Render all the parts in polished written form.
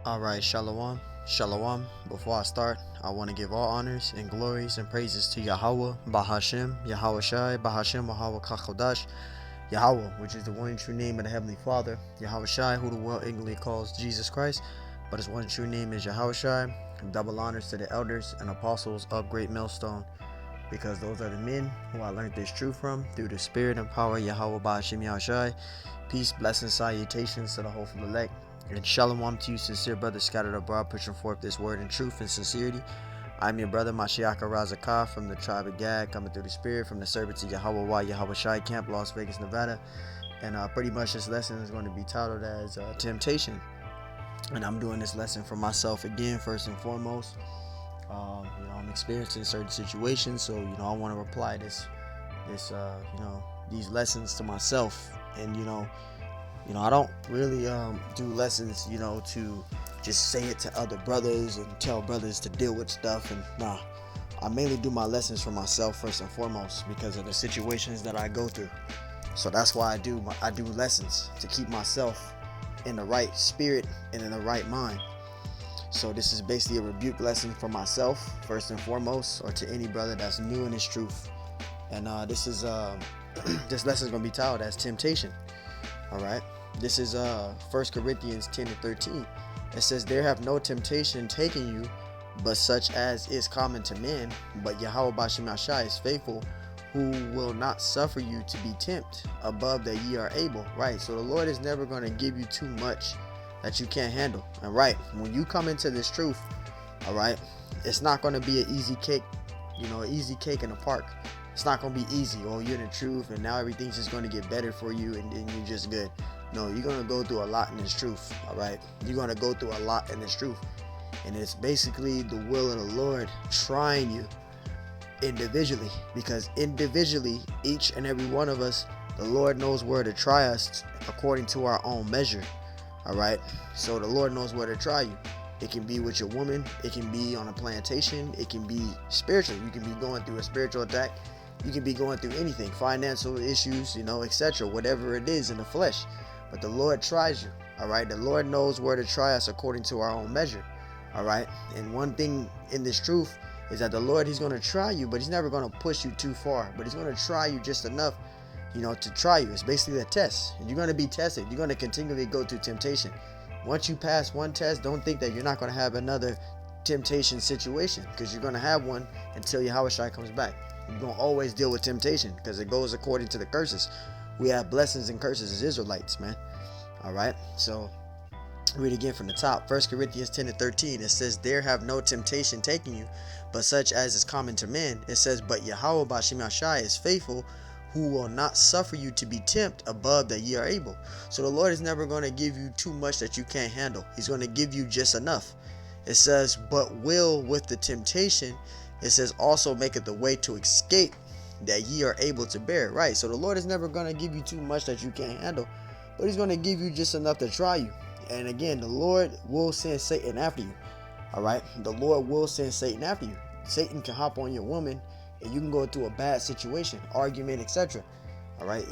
Alright, Shalom. Shalom. Before I start, I want to give all honors and glories and praises to Yahweh, Bahashem, Yahweh Shai, Bahashem, Yahweh Kachodash, Yahweh, which is the one true name of the Heavenly Father, Yahweh Shai, who the world ignorantly calls Jesus Christ, but his one true name is Yahweh Shai. Double honors to the elders and apostles of Great Millstone, because those are the men who I learned this truth from through the spirit and power of Yahweh Bahashem Yahweh Shai. Peace, blessings, salutations to the hopeful elect. And shalom to you, sincere brothers scattered abroad, pushing forth this word in truth and sincerity. I'm your brother, Mashiach Razakah, from the tribe of Gad, coming through the spirit from the servants of Yahweh Yahweh Shai Camp, Las Vegas, Nevada. And pretty much this lesson is going to be titled as Temptation. And I'm doing this lesson for myself again, first and foremost. I'm experiencing certain situations, so I want to apply these lessons to myself. And I don't really do lessons, to just say it to other brothers and tell brothers to deal with stuff. And I mainly do my lessons for myself first and foremost because of the situations that I go through. So that's why I do lessons to keep myself in the right spirit and in the right mind. So this is basically a rebuke lesson for myself first and foremost, or to any brother that's new in this truth. And this lesson is gonna be titled as temptation. All right. This is 1 Corinthians 10:13. It says, "There have no temptation taken you, but such as is common to men. But Yahweh Bashem Yashai is faithful, who will not suffer you to be tempted above that ye are able." Right. So the Lord is never going to give you too much that you can't handle. And right, when you come into this truth, all right, it's not going to be an easy cake, an easy cake in the park. It's not going to be easy. Oh, you're in the truth and now everything's just going to get better for you and you're just good. No, you're going to go through a lot in this truth. All right. You're going to go through a lot in this truth. And it's basically the will of the Lord trying you individually, because individually, each and every one of us, the Lord knows where to try us according to our own measure. All right. So the Lord knows where to try you. It can be with your woman. It can be on a plantation. It can be spiritually. You can be going through a spiritual attack. You can be going through anything, financial issues, etc., whatever it is in the flesh. But the Lord tries you, all right? The Lord knows where to try us according to our own measure, all right? And one thing in this truth is that the Lord, he's going to try you, but he's never going to push you too far. But he's going to try you just enough, to try you. It's basically a test. And you're going to be tested. You're going to continually go through temptation. Once you pass one test, don't think that you're not going to have another temptation situation, because you're going to have one until Yahweh Shai comes back. You're going to always deal with temptation because it goes according to the curses. We have blessings and curses as Israelites, man. All right. So read again from the top. 1 Corinthians 10:13. It says, "There have no temptation taken you, but such as is common to men." It says, "But Yahweh Bashem Yashai is faithful, who will not suffer you to be tempted above that ye are able." So the Lord is never going to give you too much that you can't handle. He's going to give you just enough. It says, "But will with the temptation," it says, "also maketh the way to escape that ye are able to bear." Right. So the Lord is never going to give you too much that you can't handle, but he's going to give you just enough to try you. And again, the Lord will send Satan after you. All right. The Lord will send Satan after you. Satan can hop on your woman and you can go through a bad situation, argument, etc. All right.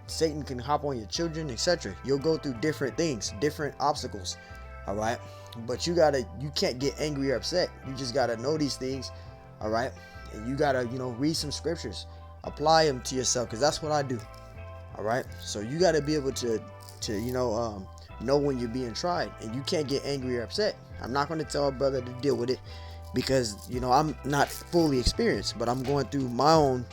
Satan can hop on your children, etc. You'll go through different things, different obstacles. All right. But you can't get angry or upset. You just got to know these things. All right. And you got to, read some scriptures, apply them to yourself, because that's what I do. All right. So you got to be able to know when you're being tried, and you can't get angry or upset. I'm not going to tell a brother to deal with it because, I'm not fully experienced, but I'm going through my own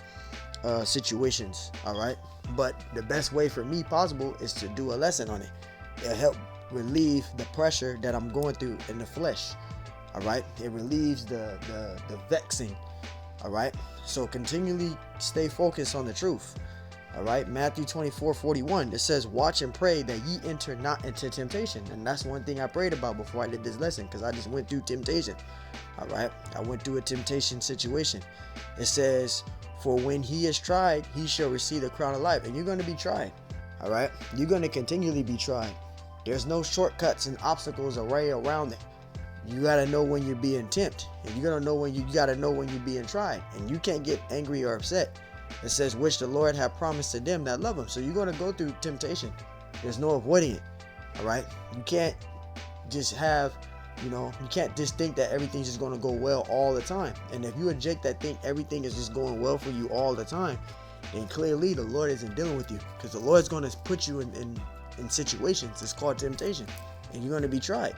situations. All right. But the best way for me possible is to do a lesson on it. It'll help relieve the pressure that I'm going through in the flesh. All right. It relieves the vexing. All right. So continually stay focused on the truth. All right. Matthew 24:41. It says, "Watch and pray that ye enter not into temptation." And that's one thing I prayed about before I did this lesson, because I just went through temptation. All right. I went through a temptation situation. It says, "For when he is tried, he shall receive the crown of life." And you're going to be tried. All right. You're going to continually be tried. There's no shortcuts and obstacles array around it. You got to know when you're being tempted, and you got to know when you're being tried, and you can't get angry or upset. It says, "Which the Lord hath promised to them that love him." So you're going to go through temptation. There's no avoiding it. All right. You can't just have, you can't just think that everything's just going to go well all the time. And if you reject that think everything is just going well for you all the time, then clearly the Lord isn't dealing with you, because the Lord's going to put you in situations. It's called temptation, and you're going to be tried.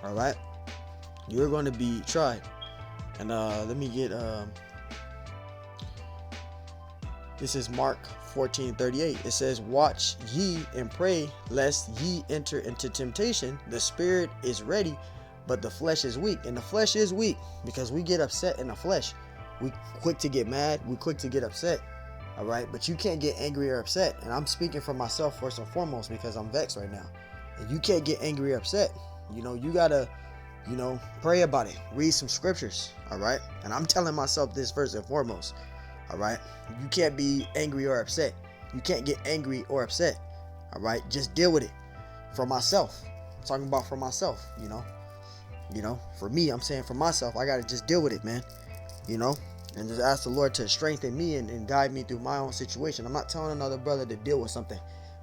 All right, you're going to be tried. And let me get this is Mark 14:38. It says, watch ye and pray lest ye enter into temptation. The spirit is ready, but the flesh is weak. And the flesh is weak because we get upset in the flesh. We quick to get mad, we quick to get upset. All right, but you can't get angry or upset. And I'm speaking for myself first and foremost, because I'm vexed right now. And you can't get angry or upset. You gotta pray about it, read some scriptures. All right, and I'm telling myself this first and foremost. All right, you can't be angry or upset. You can't get angry or upset. All right, just deal with it. For myself, I'm talking about for myself. For me, I'm saying for myself, I gotta just deal with it, man. And just ask the Lord to strengthen me and guide me through my own situation. I'm not telling another brother to deal with something,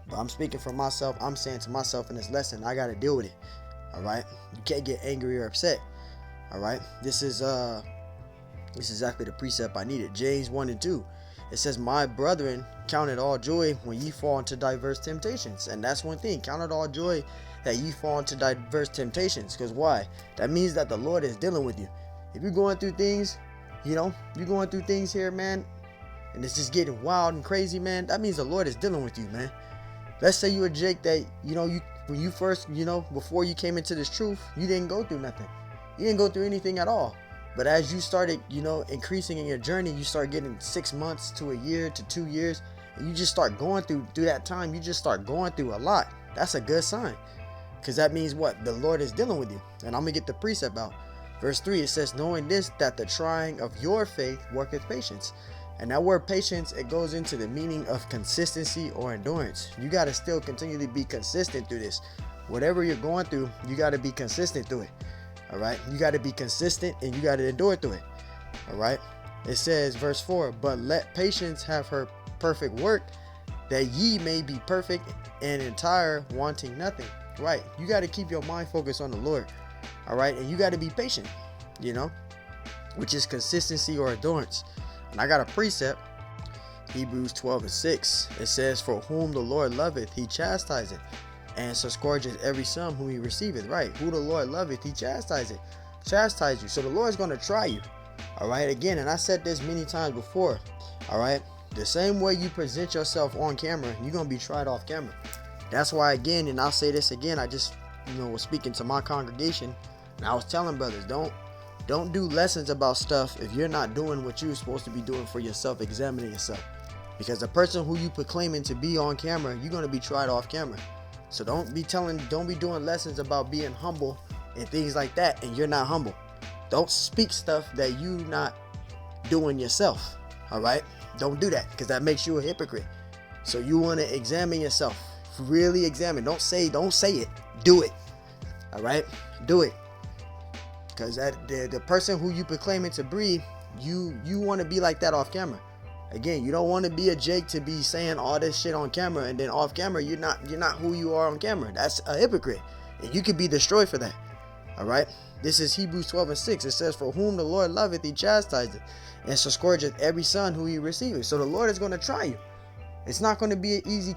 but I'm speaking for myself. I'm saying to myself in this lesson, I gotta deal with it. All right, you can't get angry or upset. All right, this is exactly the precept I needed. James 1:2. It says, my brethren, count it all joy when ye fall into diverse temptations. And that's one thing. Count it all joy that ye fall into diverse temptations. Because why? That means that the Lord is dealing with you. If you're going through things, you're going through things here, man, and it's just getting wild and crazy, man, that means the Lord is dealing with you, man. Let's say you a Jake that, when you first, before you came into this truth, you didn't go through nothing. You didn't go through anything at all. But as you started, increasing in your journey, you start getting 6 months to a year to 2 years, and you just start going through that time. You just start going through a lot. That's a good sign, because that means what? The Lord is dealing with you. And I'm going to get the precept out. Verse 3, it says, knowing this, that the trying of your faith worketh patience. And that word patience, it goes into the meaning of consistency or endurance. You got to still continually be consistent through this. Whatever you're going through, you got to be consistent through it. All right, you got to be consistent, and you got to endure through it. All right, it says, verse 4, but let patience have her perfect work, that ye may be perfect and entire, wanting nothing. Right, you got to keep your mind focused on the Lord. All right, and you got to be patient, which is consistency or endurance. And I got a precept, Hebrews 12:6. It says, for whom the Lord loveth, he chastiseth, and so scourgeth every son whom he receiveth. Right, who the Lord loveth, he chastise you. So the Lord's going to try you. All right, again, and I said this many times before. All right, the same way you present yourself on camera, you're going to be tried off camera. That's why, again, and I'll say this again, I just was speaking to my congregation, and I was telling brothers, don't do lessons about stuff if you're not doing what you're supposed to be doing for yourself, examining yourself. Because the person who you proclaiming to be on camera, you're going to be tried off camera. So don't be doing lessons about being humble and things like that, and you're not humble. Don't speak stuff that you're not doing yourself. All right, don't do that, because that makes you a hypocrite. So you want to examine yourself, really examine. Don't say it, do it. All right, do it. Because the person who you proclaiming to be, you want to be like that off camera. Again, you don't want to be a Jake to be saying all this shit on camera, and then off camera you're not who you are on camera. That's a hypocrite, and you could be destroyed for that. All right, this is Hebrews 12:6. It says, for whom the Lord loveth, he chastiseth, and so scourgeth every son who he receiveth. So the Lord is going to try you. It's not going to be an easy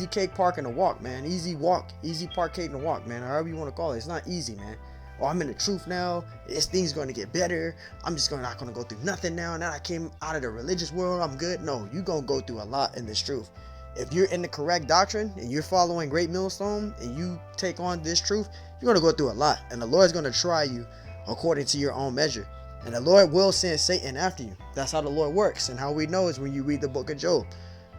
cake park and a walk, man. Easy park cake and a walk, man. However you want to call it. It's not easy, man. Oh, I'm in the truth now. This thing's going to get better. I'm just not going to go through nothing now. Now I came out of the religious world, I'm good. No, you're going to go through a lot in this truth. If you're in the correct doctrine and you're following Great Millstone and you take on this truth, you're going to go through a lot. And the Lord's going to try you according to your own measure. And the Lord will send Satan after you. That's how the Lord works. And how we know is when you read the book of Job.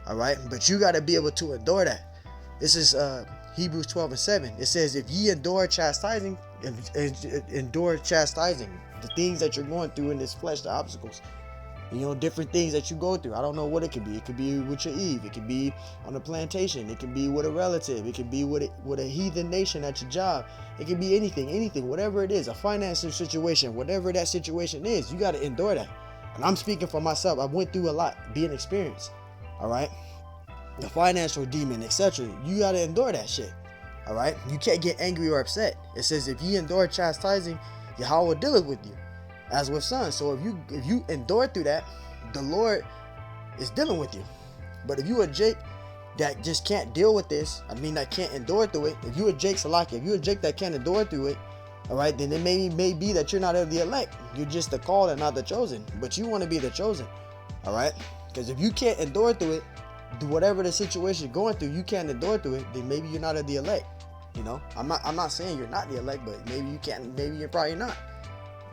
All right. But you got to be able to endure that. This is Hebrews 12:7. It says, if ye endure chastising, the things that you're going through in this flesh, the obstacles, different things that you go through. I don't know what it could be. It could be with your Eve. It could be on a plantation. It could be with a relative. It could be with a heathen nation at your job. It could be anything, whatever it is, a financial situation, whatever that situation is, you got to endure that. And I'm speaking for myself. I went through a lot, being experienced. All right. The financial demon, etc. You got to endure that shit. All right, you can't get angry or upset. It says if you endure chastising, Yahweh dealeth with you as with sons. So if you endure through that, the Lord is dealing with you. But if you a Jake that just can't deal with this, that can't endure through it, if you a Jake Salaki, if you a Jake that can't endure through it, all right, then it may be that you're not of the elect. You're just the called and not the chosen. But you want to be the chosen. All right, because if you can't endure through it, do whatever the situation you're going through, you can't endure through it, then maybe you're not of the elect. I'm not saying you're not the elect, but maybe you can't, maybe you're probably not.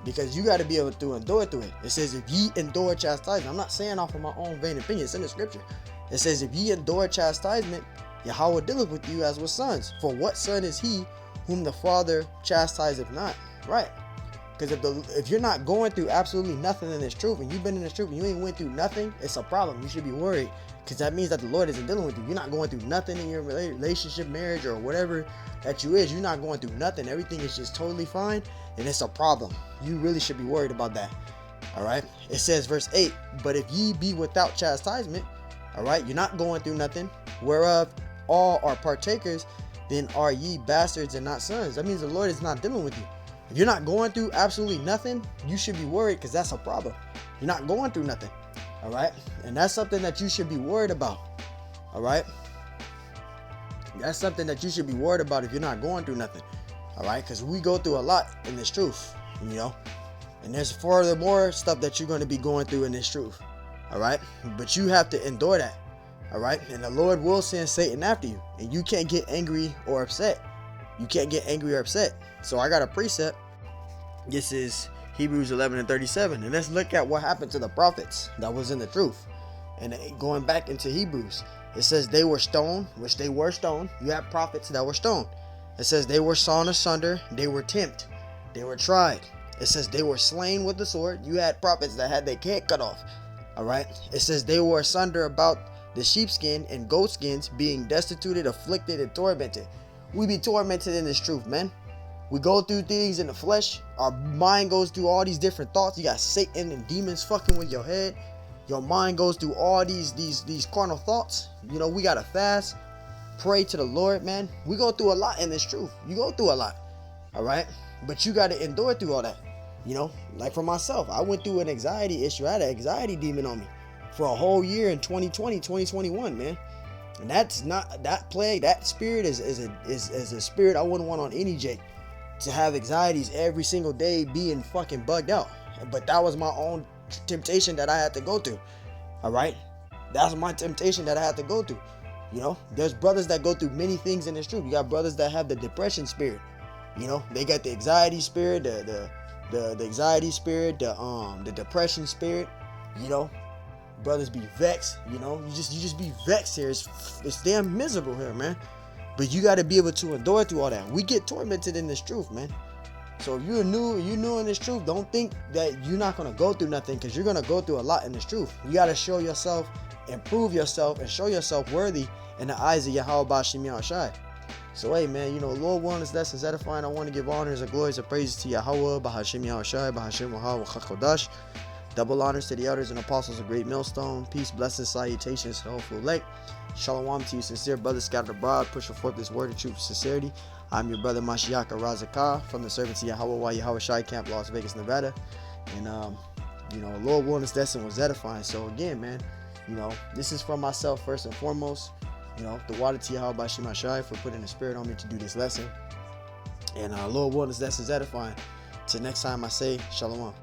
Because you got to be able to endure through it. It says if ye endure chastisement. I'm not saying off of my own vain opinion. It's in the scripture. It says if ye endure chastisement, Yahweh dealeth with you as with sons. For what son is he whom the Father chastiseth not? Right. Because if you're not going through absolutely nothing in this truth, and you've been in this truth and you ain't went through nothing, it's a problem. You should be worried. Because that means that the Lord isn't dealing with you. You're not going through nothing in your relationship, marriage, or whatever that you is. You're not going through nothing. Everything is just totally fine, and it's a problem. You really should be worried about that. All right. It says verse 8, but if ye be without chastisement, all right, you're not going through nothing, whereof all are partakers, then are ye bastards and not sons. That means the Lord is not dealing with you. If you're not going through absolutely nothing, you should be worried, because that's a problem. You're not going through nothing. All right. And that's something that you should be worried about. All right. That's something that you should be worried about if you're not going through nothing. All right. Because we go through a lot in this truth, and there's furthermore stuff that you're going to be going through in this truth. All right. But you have to endure that. All right. And the Lord will send Satan after you, and you can't get angry or upset. You can't get angry or upset. So I got a precept. This is Hebrews 11:37. And let's look at what happened to the prophets that was in the truth. And going back into Hebrews, it says they were stoned, which they were stoned. You have prophets that were stoned. It says they were sawn asunder. They were tempted. They were tried. It says they were slain with the sword. You had prophets that had their head cut off. All right. It says they were asunder about the sheepskin and goatskins, being destituted, afflicted, and tormented. We be tormented in this truth, man. We go through things in the flesh. Our mind goes through all these different thoughts. You got Satan and demons fucking with your head. Your mind goes through all these carnal thoughts. We gotta fast, pray to the Lord, man. We go through a lot in this truth. You go through a lot, all right? But you gotta endure through all that. Like for myself, I went through an anxiety issue. I had an anxiety demon on me for a whole year in 2020, 2021, man. And that's not that plague. That spirit is a spirit I wouldn't want on any Jake. To have anxieties every single day, being fucking bugged out. But that was my own temptation that I had to go through. All right, that's my temptation that I had to go through. There's brothers that go through many things in this truth. You got brothers that have the depression spirit. They got the anxiety spirit, the anxiety spirit, the depression spirit. Brothers be vexed. You just be vexed here. It's damn miserable here, man. But you got to be able to endure through all that. We get tormented in this truth, man. So if you're new in this truth, don't think that you're not going to go through nothing, because you're going to go through a lot in this truth. You got to show yourself, improve yourself, and show yourself worthy in the eyes of Yahweh Bashim Yahushai. So hey, man, Lord willing, this lesson is edifying. I want to give honors and glories and praises to Yahweh Bahashim Yahushai, Bahashim Wahah Wachakodash. Double honors to the elders and apostles of Great Millstone. Peace, blessings, salutations to the hopeful elect. Shalom to you, sincere brothers scattered abroad, pushing forth this word of truth and sincerity. I'm your brother Mashiach Razakah from the servants of Yahweh Shai Camp, Las Vegas, Nevada. And Lord willing, this lesson was edifying. So again, man, this is for myself first and foremost. The water to Yahweh Bashim Shai for putting the spirit on me to do this lesson. And Lord willing, this lesson is edifying. Till next time, I say Shalom.